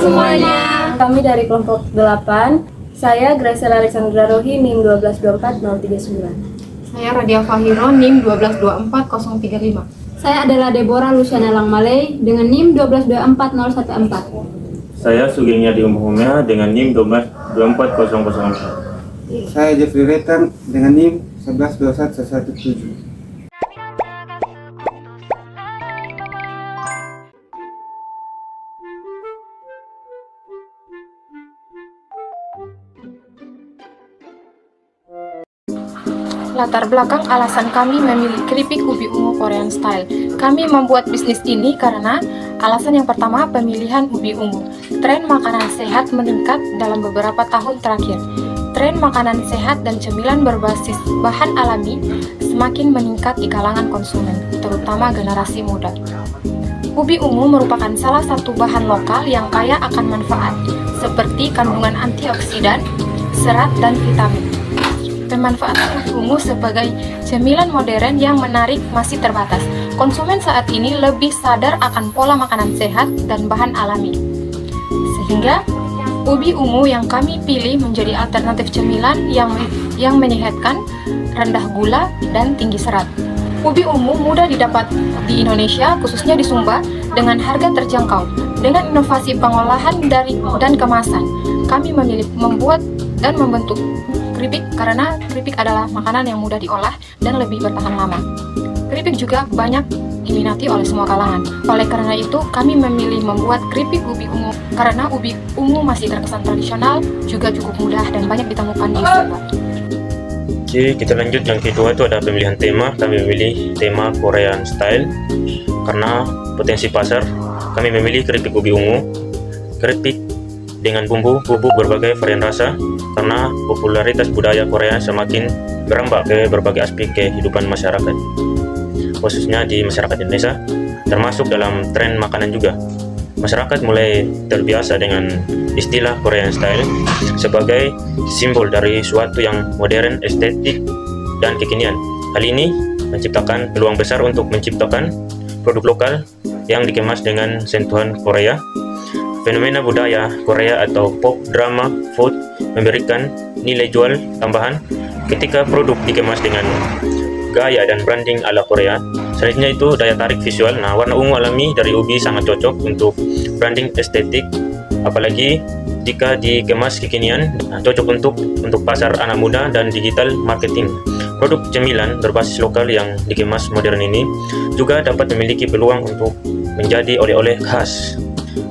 semuanya. Kami dari kelompok 8. Saya Graciela Alexandra Rohi, NIM 1224039. Saya Radia Fahiro, NIM 1224035. Saya adalah Deborah Luciana Langmaley dengan NIM 1224014. Saya Sugeng Yadi Umumnya dengan NIM 1224004. Saya Jeffrey Retang dengan NIM 1121117. Latar belakang alasan kami memilih keripik ubi ungu Korean Style. Kami membuat bisnis ini karena alasan yang pertama, pemilihan ubi ungu. Tren makanan sehat meningkat dalam beberapa tahun terakhir. Tren makanan sehat dan cemilan berbasis bahan alami semakin meningkat di kalangan konsumen, terutama generasi muda. Ubi ungu merupakan salah satu bahan lokal yang kaya akan manfaat, seperti kandungan antioksidan, serat, dan vitamin. Pemanfaatan ubi ungu sebagai cemilan modern yang menarik masih terbatas. Konsumen saat ini lebih sadar akan pola makanan sehat dan bahan alami. Sehingga, ubi ungu yang kami pilih menjadi alternatif cemilan yang menyehatkan, rendah gula, dan tinggi serat. Ubi ungu mudah didapat di Indonesia, khususnya di Sumba, dengan harga terjangkau. Dengan inovasi pengolahan dan kemasan, kami memilih membuat dan membentuk keripik karena keripik adalah makanan yang mudah diolah dan lebih bertahan lama. Keripik juga banyak diminati oleh semua kalangan. Oleh karena itu, kami memilih membuat keripik ubi ungu karena ubi ungu masih terkesan tradisional, juga cukup mudah dan banyak ditemukan di Sumba. Oke, kita lanjut. Yang kedua itu ada pemilihan tema. Kami memilih tema Korean Style karena potensi pasar. Kami memilih keripik ubi ungu, keripik dengan bumbu bubuk berbagai varian rasa, karena popularitas budaya Korea semakin berambak ke berbagai aspek kehidupan masyarakat, khususnya di masyarakat Indonesia, termasuk dalam tren makanan juga. Masyarakat mulai terbiasa dengan istilah Korean Style sebagai simbol dari suatu yang modern, estetik, dan kekinian. Hal ini menciptakan peluang besar untuk menciptakan produk lokal yang dikemas dengan sentuhan Korea. Fenomena budaya Korea atau pop drama food memberikan nilai jual tambahan ketika produk dikemas dengan gaya dan branding ala Korea. Selanjutnya itu daya tarik visual. Nah, warna ungu alami dari ubi sangat cocok untuk branding estetik, apalagi jika dikemas kekinian. Nah, cocok untuk pasar anak muda dan digital marketing. Produk cemilan berbasis lokal yang dikemas modern ini juga dapat memiliki peluang untuk menjadi oleh-oleh khas.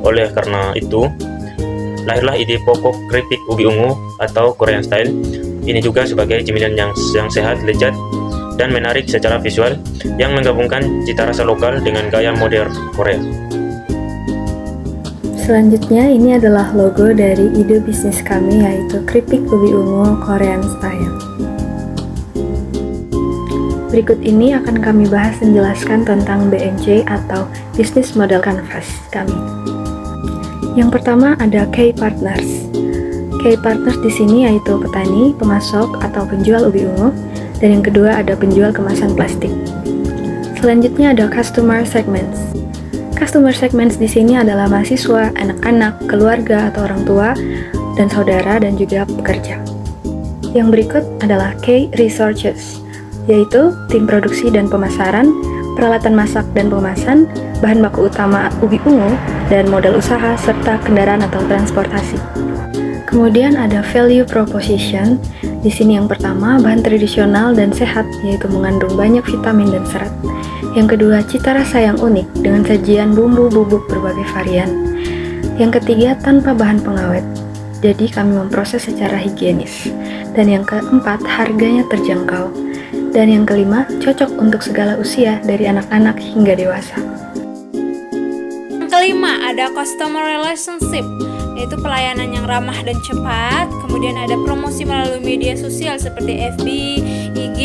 Oleh karena itu, lahirlah ide pokok keripik ubi ungu atau Korean Style. Ini juga sebagai cemilan yang sehat, lezat, dan menarik secara visual yang menggabungkan cita rasa lokal dengan gaya modern Korea. Selanjutnya, ini adalah logo dari ide bisnis kami, yaitu keripik ubi ungu Korean Style. Berikut ini akan kami bahas dan jelaskan tentang BMC atau Business Model Canvas kami. Yang pertama ada K Partners. K Partners di sini yaitu petani, pemasok atau penjual ubi ungu, dan yang kedua ada penjual kemasan plastik. Selanjutnya ada Customer Segments. Customer Segments di sini adalah mahasiswa, anak-anak, keluarga atau orang tua, dan saudara dan juga pekerja. Yang berikut adalah K Resources, yaitu tim produksi dan pemasaran, peralatan masak dan pemasan, bahan baku utama ubi ungu, dan modal usaha serta kendaraan atau transportasi. Kemudian ada value proposition. Di sini yang pertama bahan tradisional dan sehat, yaitu mengandung banyak vitamin dan serat. Yang kedua cita rasa yang unik dengan sajian bumbu bubuk berbagai varian. Yang ketiga tanpa bahan pengawet, jadi kami memproses secara higienis. Dan yang keempat harganya terjangkau. Dan yang kelima cocok untuk segala usia dari anak-anak hingga dewasa. Kelima, ada customer relationship, yaitu pelayanan yang ramah dan cepat. Kemudian ada promosi melalui media sosial seperti FB, IG,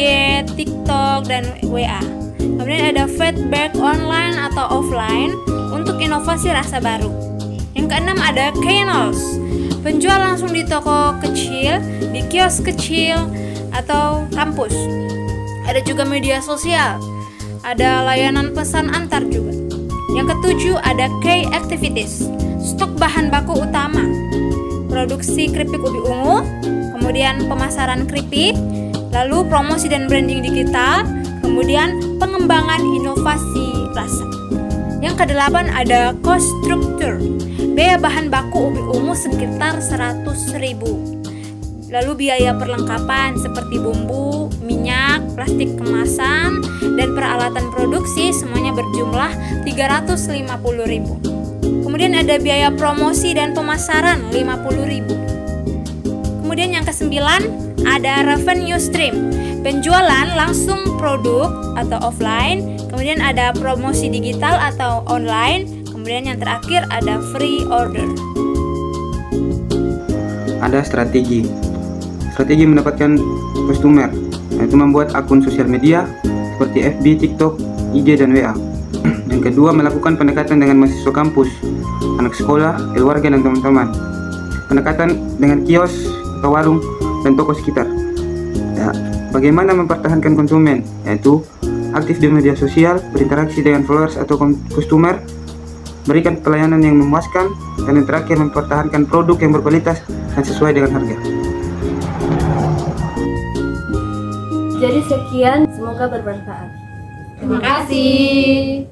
TikTok, dan WA. Kemudian ada feedback online atau offline untuk inovasi rasa baru. Yang keenam ada K-Nals, penjual langsung di toko kecil, di kios kecil, atau kampus. Ada juga media sosial, ada layanan pesan antar juga. Yang ketujuh ada K activities, stok bahan baku utama, produksi keripik ubi ungu, kemudian pemasaran keripik, lalu promosi dan branding digital, kemudian pengembangan inovasi rasa. Yang kedelapan ada cost structure. Biaya bahan baku ubi ungu sekitar 100.000. Lalu biaya perlengkapan seperti bumbu, minyak, plastik kemasan, dan peralatan produksi semuanya berjumlah 350.000. Kemudian ada biaya promosi dan pemasaran 50.000. Kemudian yang kesembilan ada revenue stream. Penjualan langsung produk atau offline, kemudian ada promosi digital atau online, kemudian yang terakhir ada free order. Ada strategi mendapatkan customer, yaitu membuat akun sosial media seperti FB, TikTok, IG, dan WA. Yang kedua, melakukan pendekatan dengan mahasiswa kampus, anak sekolah, keluarga, dan teman-teman. Pendekatan dengan kios atau warung dan toko sekitar. Ya, bagaimana mempertahankan konsumen, yaitu aktif di media sosial, berinteraksi dengan followers atau customer, berikan pelayanan yang memuaskan, dan yang terakhir mempertahankan produk yang berkualitas dan sesuai dengan harga. Jadi sekian, semoga bermanfaat. Terima kasih.